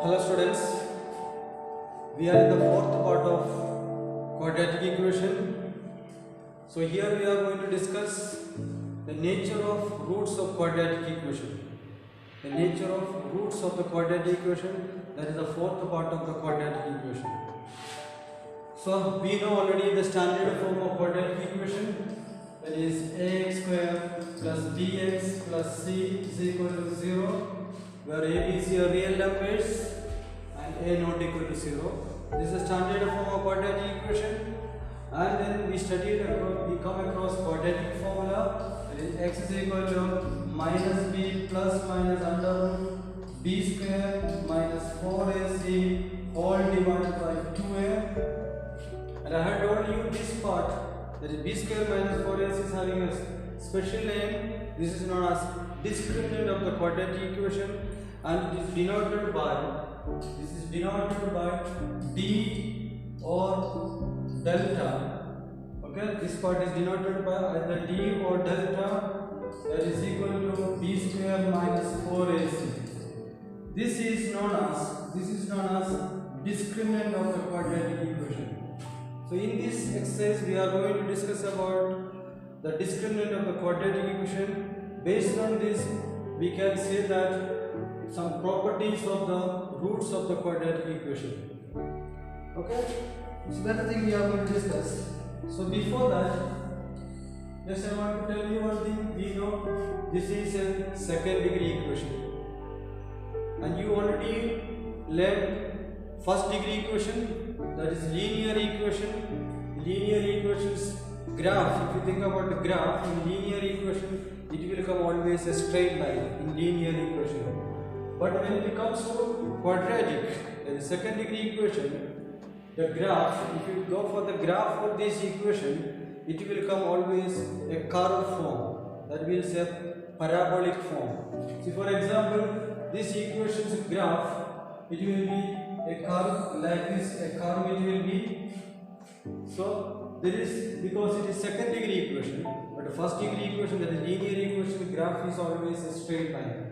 Hello students, we are in the fourth part of quadratic equation. So here we are going to discuss the nature of roots of quadratic equation. The nature of roots of the quadratic equation, that is the fourth part of the quadratic equation. So we know already the standard form of quadratic equation, that is ax square plus bx plus c is equal to 0, where a, b, c are real numbers and a not equal to 0. This is the standard form of quadratic equation. And then we come across quadratic formula, that is x is equal to minus b plus minus under root b square minus 4ac all divided by 2a. And I had told you this part, that is b square minus 4ac is having a special name. This is known as discriminant of the quadratic equation, and it is denoted by d or delta. Okay, this part is denoted by either d or delta, that is equal to b square minus 4ac. This is known as discriminant of the quadratic equation. So in this exercise we are going to discuss about the discriminant of the quadratic equation. Based on this, we can say that some properties of the roots of the quadratic equation. Okay, so that's the thing we are going to discuss. So before that, just I want to tell you one thing. We know this is a second degree equation, and you already learned first degree equation, that is linear equation. Linear equations graph, if you think about the graph in linear equation, it will come always a straight line in linear equation. But when it comes to quadratic, the second degree equation, the graph, if you go for the graph of this equation, it will come always a curved form, that means a parabolic form. See, for example, this equation's graph, it will be a curve like this, a curve it will be. So there is, because it is second degree equation, but the first degree equation, that is linear equation, the graph is always a straight line.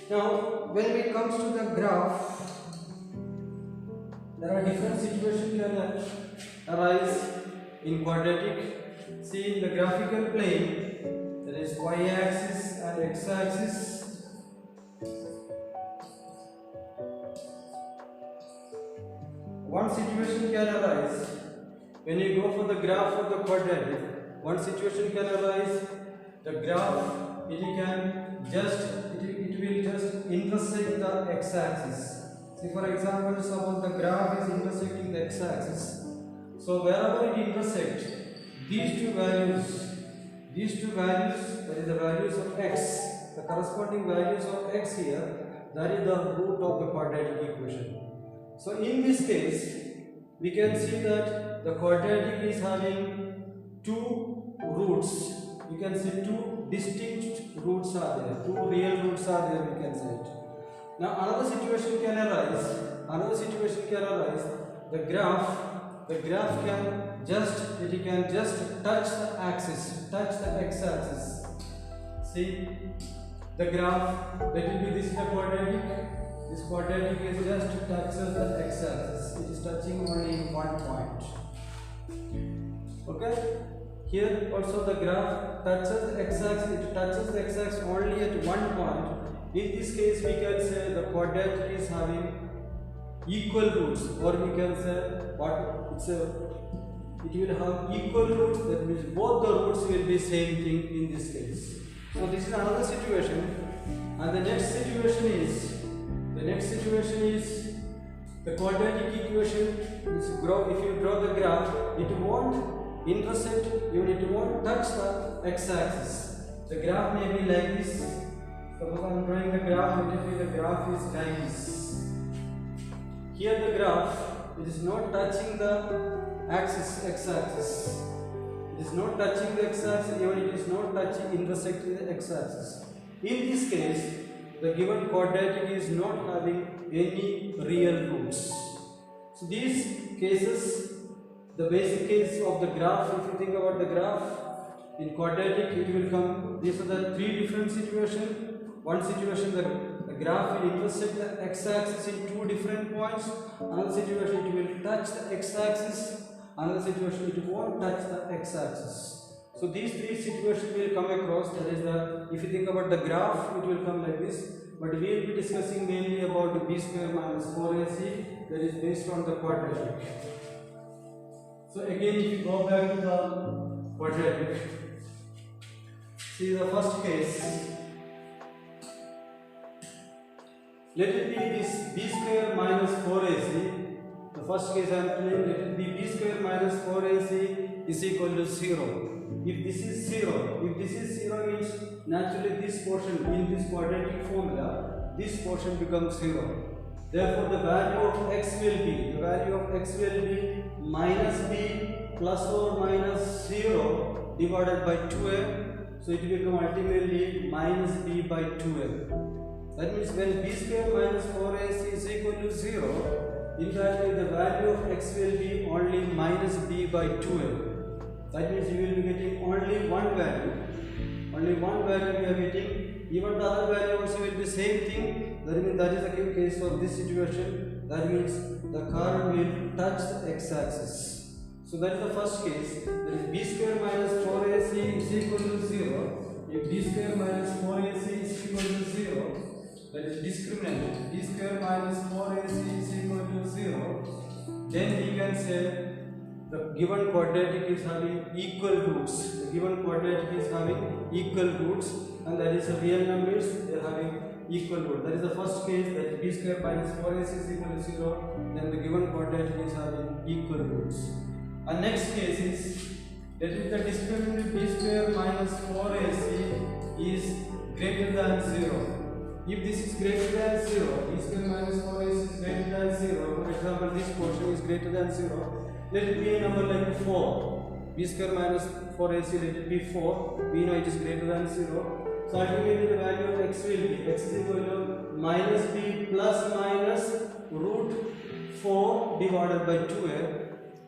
Now when it comes to the graph, there are different situations that arise in quadratic. See, in the graphical plane, there is y-axis and x-axis. One situation can arise when you go for the graph of the quadratic. One situation can arise, the graph it will just intersect the x-axis. See, for example, suppose the graph is intersecting the x-axis. So wherever it intersects, these two values, that is the values of x, the corresponding values of x here, that is the root of the quadratic equation. So in this case, we can see that the quadratic is having two roots. You can see two distinct roots are there, two real roots are there, we can say it. Now another situation can arise, the graph can just touch the axis, touch the x-axis. See, the graph, that will be this is the quadratic. This quadratic is just touches the x-axis. It is touching only in one point. Okay. Here also the graph touches the x-axis. It touches the x-axis only at one point. In this case, we can say the quadratic is having equal roots, or we can say it will have equal roots. That means both the roots will be same thing in this case. So this is another situation, and the next situation is the quadratic equation is if you draw the graph, it won't intersect, it won't touch the x-axis. The graph may be like this. Suppose I am drawing the graph, the graph is like this. Here the graph, it is not touching the x-axis. It is not touching the x-axis, even it is not intersecting the x-axis. In this case, the given quadratic is not having any real roots. So these cases, the basic case of the graph, if you think about the graph in quadratic, it will come, these are the three different situations. one situation the graph will intersect the x-axis in two different points, another situation it will touch the x-axis, another situation it won't touch the x-axis. So these three situations will come across. That is the, if you think about the graph, it will come like this, but we will be discussing mainly about the b square minus 4ac, that is based on the quadratic. So again, if you go back to the quadratic, see the first case. Let it be this b square minus 4ac. The first case I am telling, let it be b square minus 4ac is equal to 0. If this is 0, means naturally this portion in this quadratic formula, this portion becomes 0. Therefore, the value of x will be minus b plus or minus 0 divided by 2a. So it will become ultimately minus b by 2a. That means when b square minus 4ac is equal to 0, in fact the value of x will be only minus b by 2a. That means you will be getting only one value. Only one value we are getting. Even the other value also will be same thing. That means that is the case for this situation. That means the curve will touch the x-axis. So that is the first case. That is b square minus 4ac is equal to 0. If b square minus 4ac is equal to 0, that is discriminant. b square minus 4ac is equal to 0. Then we can say the given quadratic is having equal roots. The given quadratic is having equal roots, and that is the real numbers, they are having equal roots. That is the first case, that is b square minus 4ac is equal to 0. Then the given quadratic is having equal roots. And next case is, that is the discriminant b square minus 4ac is greater than 0. If this is greater than 0, b square minus 4ac is greater than 0. For example, this portion is greater than 0. Let it be a number like 4. b square minus 4ac, let it be 4. We know it is greater than 0. So ultimately the value of x will be, x is equal to minus b plus minus root 4 divided by 2a.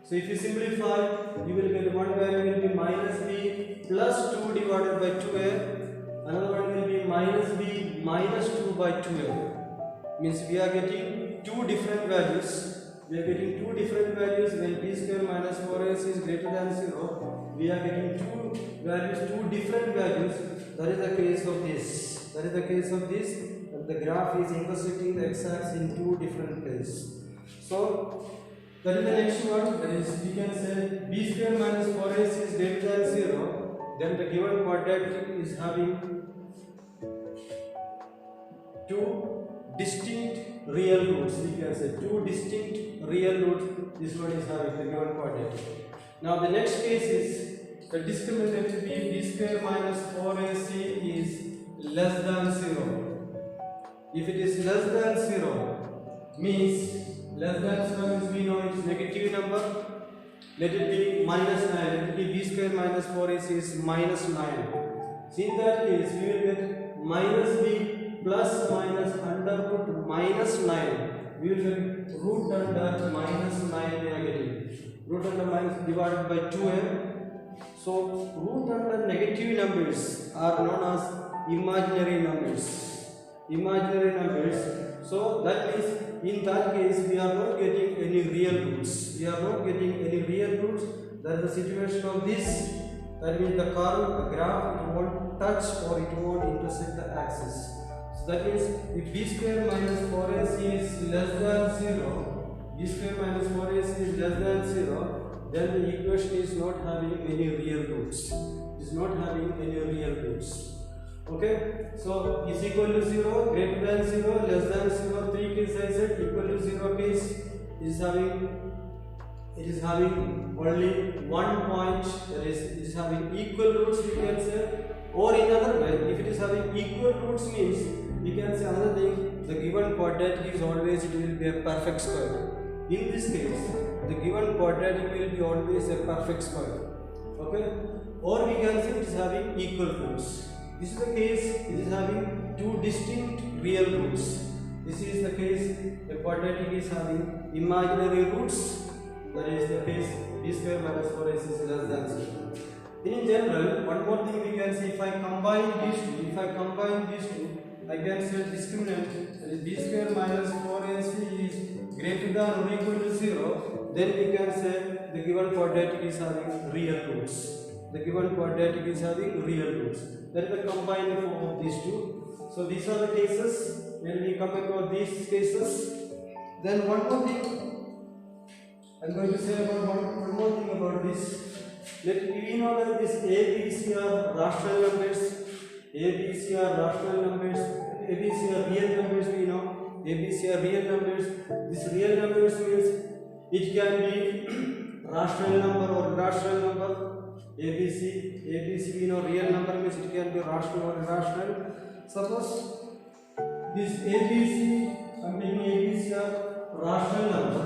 So if you simplify, you will get one value will be minus b plus 2 divided by 2a. Another one will be minus b minus 2 by 2a. Means we are getting two different values. We are getting two different values when b square minus 4ac is greater than 0. We are getting two values, two different values. That is the case of this. That is the case of this. The graph is intersecting the x-axis in two different places. So that is the next one. That is, we can say b square minus 4ac is greater than 0. Then the given quadratic is having two distinct real roots. We can say two distinct real roots. This one is having the given quadratic. Now the next case is the discriminant will be b square minus 4ac is less than 0. If it is less than 0, means less than 0 means we know it is negative number. Let it be minus 9. Let it be b square minus 4ac is minus 9. So in that case, we will get minus b plus minus under root minus 9. We will get root under minus 9 we are getting. Root under minus divided by 2m. So root under negative numbers are known as imaginary numbers. Imaginary numbers. So that means in that case we are not getting any real roots. We are not getting any real roots. That is the situation of this. That means the curve, the graph, it won't touch or it won't intersect the axis. That means if b square minus 4ac is less than 0, b square minus 4ac is less than 0, then the equation is not having any real roots. It is not having any real roots. Okay, so is equal to 0, greater than 0, less than 0, 3 cases I said, equal to 0 case is having only one point, that is, it is having equal roots we can say. Or in other way, if it is having equal roots means, we can say another thing, the given quadratic is always, it will be a perfect square. In this case, the given quadratic will be always a perfect square. Okay? Or we can say it is having equal roots. This is the case, it is having two distinct real roots. This is the case, the quadratic is having imaginary roots. That is the case, b square minus 4ac is less than 0. In general, one more thing we can see, if I combine these two, I can say discriminant, that is b square minus 4ac is greater than or equal to 0, then we can say the given quadratic is having real roots. The given quadratic is having real roots. That is the combined form of these two. So these are the cases. When we come across these cases, then one more thing I am going to say about one more thing about this. Let we know that this A, B, C are rational numbers. A, B, C are rational numbers. A, B, C are real numbers. We know A, B, C are real numbers. This real numbers means it can be rational number or irrational number. ABC we know real number means it can be rational or irrational. Suppose this ABC, I'm taking ABC are rational number,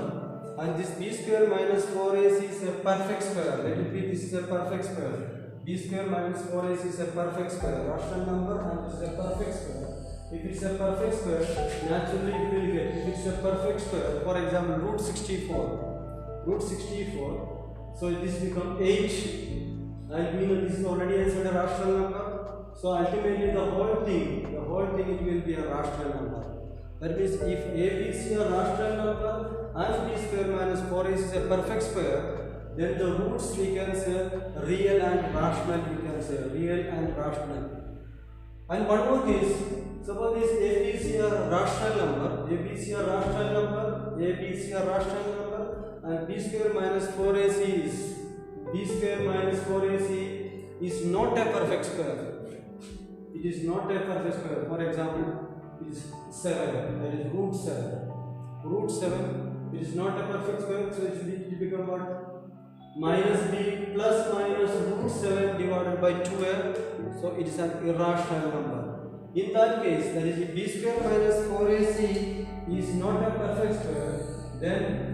and this b square minus 4ac is a perfect square. Let it be, this is a perfect square. B square minus 4ac is a perfect square, rational number, and this is a perfect square. If it's a perfect square, naturally it will get, if it's a perfect square, for example root 64, so this becomes 8. And we know this is already answered a rational number. So ultimately the whole thing it will be a rational number. That means if A, B, C are rational number and b square minus 4ac is a perfect square, then the roots we can say real and rational, we can say real and rational. And one more is, suppose this A, B, C are rational number, A, B, C are rational number, A, B, C are rational number, and b square minus 4ac is b square minus 4ac is not a perfect square. It is not a perfect square. For example, it is 7, that is root 7. Root 7, it is not a perfect square, so it will become what? Minus b plus minus root 7 divided by 12, so it is an irrational number. In that case, that is if b square minus 4ac is not a perfect square, then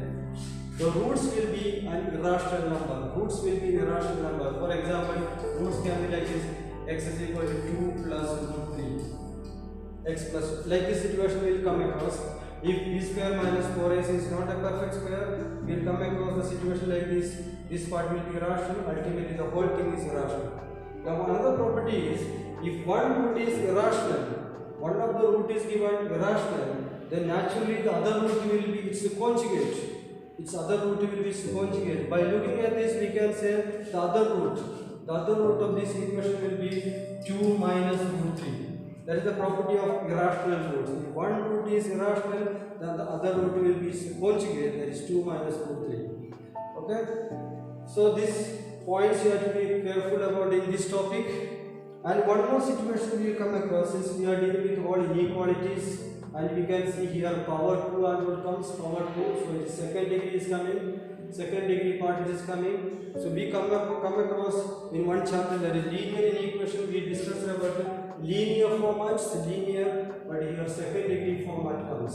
the roots will be an irrational number. Roots will be an irrational number. For example, roots can be like this: x is equal to 2 plus root 3. X plus, like this situation will come across. If b square minus 4ac is not a perfect square, we will come across the situation like this. This part will be irrational. Ultimately, the whole thing is irrational. Now, another property is, if one root is irrational, one of the root is given irrational, then naturally the other root will be its conjugate. Its other root will be conjugate. By looking at this, we can say the other root of this equation will be 2 minus root 3. That is the property of irrational roots. If one root is irrational, then the other root will be conjugate, that is 2 minus root 3. Okay? So these points you have to be careful about in this topic. And one more situation we will come across, since we are dealing with all inequalities. And we can see here power 2 and what comes power 2, so it is second degree is coming, second degree part is coming. So we come across in one chapter, that is linear inequation. We discussed about linear formats, but here second degree format comes.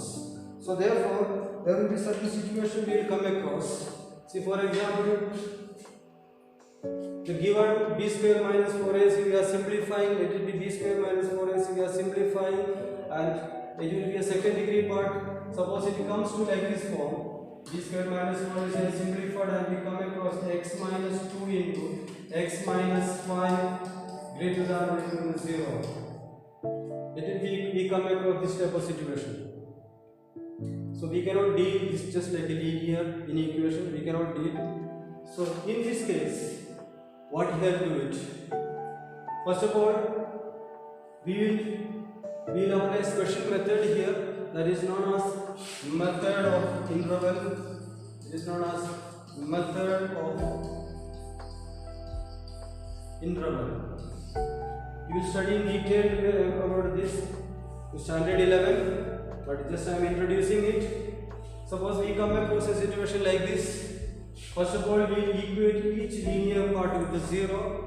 So therefore there will be such a situation we will come across. See, for example, the given b square minus 4ac we are simplifying, it will be b square minus 4ac we are simplifying, and it will be a second degree part. Suppose it comes to like this form, b square minus 4 is simplified, and we come across x minus 2 into x minus 5 greater than or equal to 0. It will be, we come across this type of situation. So we cannot deal this just like a linear inequation, we cannot deal. So in this case, what we have to do it? First of all, we will apply a special method here, that is known as method of interval. It is known as method of interval. You will study in detail about this in standard 11, but just I am introducing it. Suppose we come across a situation like this. First of all, we will equate each linear part with the 0.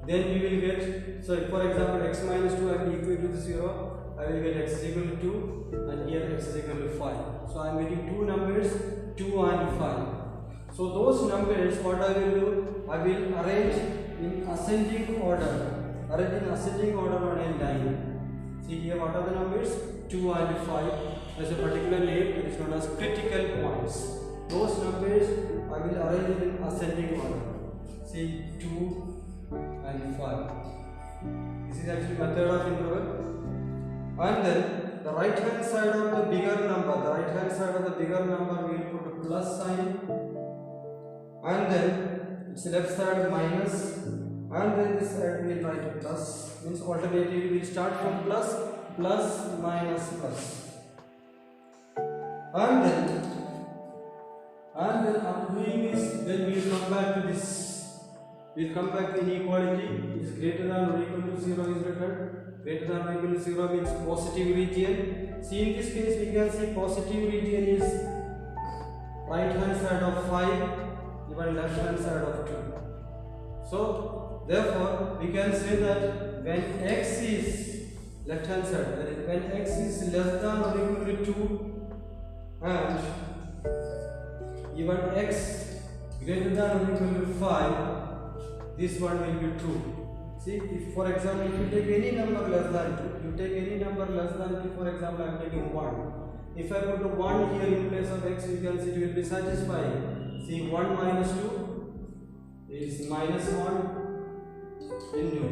Then we will get, so for example, x minus 2 I will equate with 0. I will get x is equal to 2, and here x is equal to 5. So I am getting two numbers, 2 and 5. So those numbers, what I will do, I will arrange in ascending order. Arrange in ascending order on a line. See here, what are the numbers? 2 and 5. As a particular name, it is known as critical points. Those numbers I will arrange in ascending order. See 2 and 5. This is actually method of interval. And then the right hand side of the bigger number, we will put a plus sign, and then its left side minus, and then this side we will write a plus. Means alternatively we start from plus, plus, minus, plus. And then after doing this, then we will come back to this. We will come back to inequality. Is greater than or equal to 0 is written. Greater than or equal to 0 means positive region. See, in this case we can see positive region is right hand side of 5, even left hand side of 2. So therefore we can say that when x is left hand side, that is when x is less than or equal to 2 and even x greater than or equal to 5, this one will be true. See, if for example, if you take any number less than 2, for example, I am taking 1. If I put a 1 here in place of x, you can see it will be satisfying. See, 1 minus 2 is minus 1 into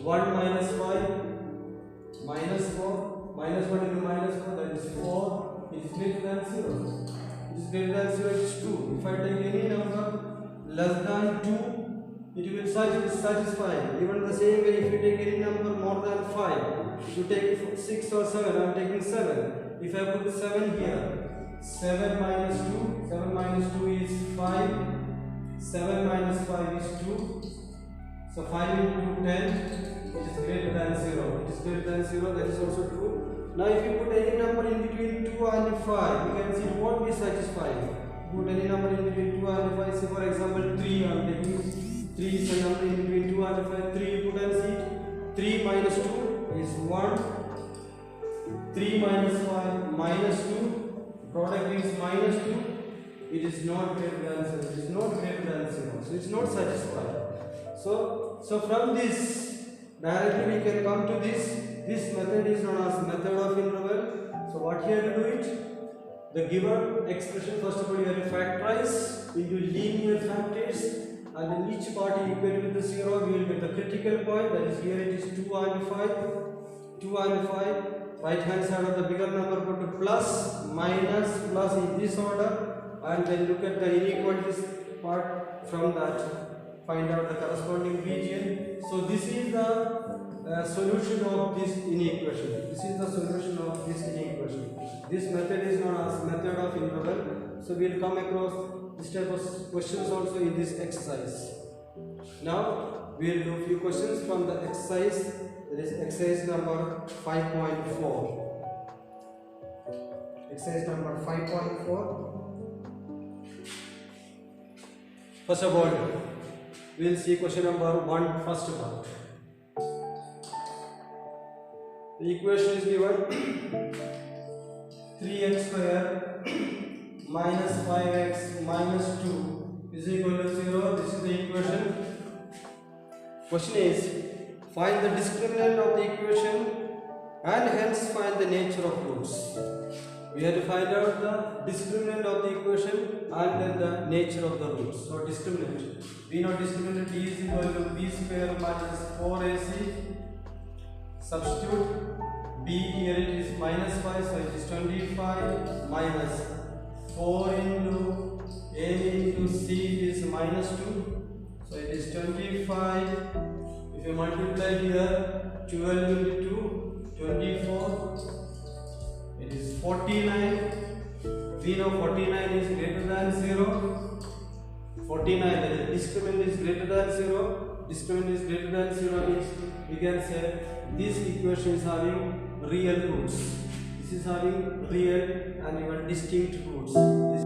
1 minus 5, minus 4, minus 1 into minus 4, that is 4, it is greater than 0. It is greater than 0, it is 2. If I take any number less than 2, it will satisfy. Even the same way, if you take any number more than 5, if you take 6 or 7, I am taking 7. If I put 7 here, 7 minus 2 is 5, 7 minus 5 is 2, so 5 into 10, it is greater than 0. It is greater than 0, that is also true. Now if you put any number in between 2 and 5, you can see it won't be satisfying. Put any number in between 2 and 5, say for example 3, I am taking 3 is a number in between 2 and 5, 3 you put and see, 3 minus 2 is 1, 3 minus 5 minus 2, product is minus 2, it is not greater than 0, it is not greater than 0, so it is not satisfied. So from this, directly we can come to this method is known as method of interval. So what you have to do it, the given expression first of all you have to factorize into linear factors, and then each part equal with the 0, we will get the critical point, that is here it is 2 and 5, right hand side of the bigger number put to plus, minus, plus in this order, and then look at the inequalities part, from that find out the corresponding region. So this is the solution of this inequation. This method is known as method of interval. So we will come across this type of questions also in this exercise. Now we will do a few questions from the exercise, that is exercise number 5.4. Exercise number 5.4. First of all, we will see question number 1 first part. The equation is given 3x square minus 5x minus 2 is equal to 0. This is the equation. Question is, find the discriminant of the equation and hence find the nature of roots. We have to find out the discriminant of the equation and then the nature of the roots. So discriminant, we know discriminant d is equal to b square minus 4ac. Substitute b here, it is minus 5, so it is 25 minus 4 into a into c is minus 2, so it is 25. If you multiply here, 12 into 2, 24, it is 49. We know 49 is greater than 0. 49, that is discriminant is greater than 0. Discriminant is greater than 0 means we can say this equation is having real roots. This is having real and even distinct roots. This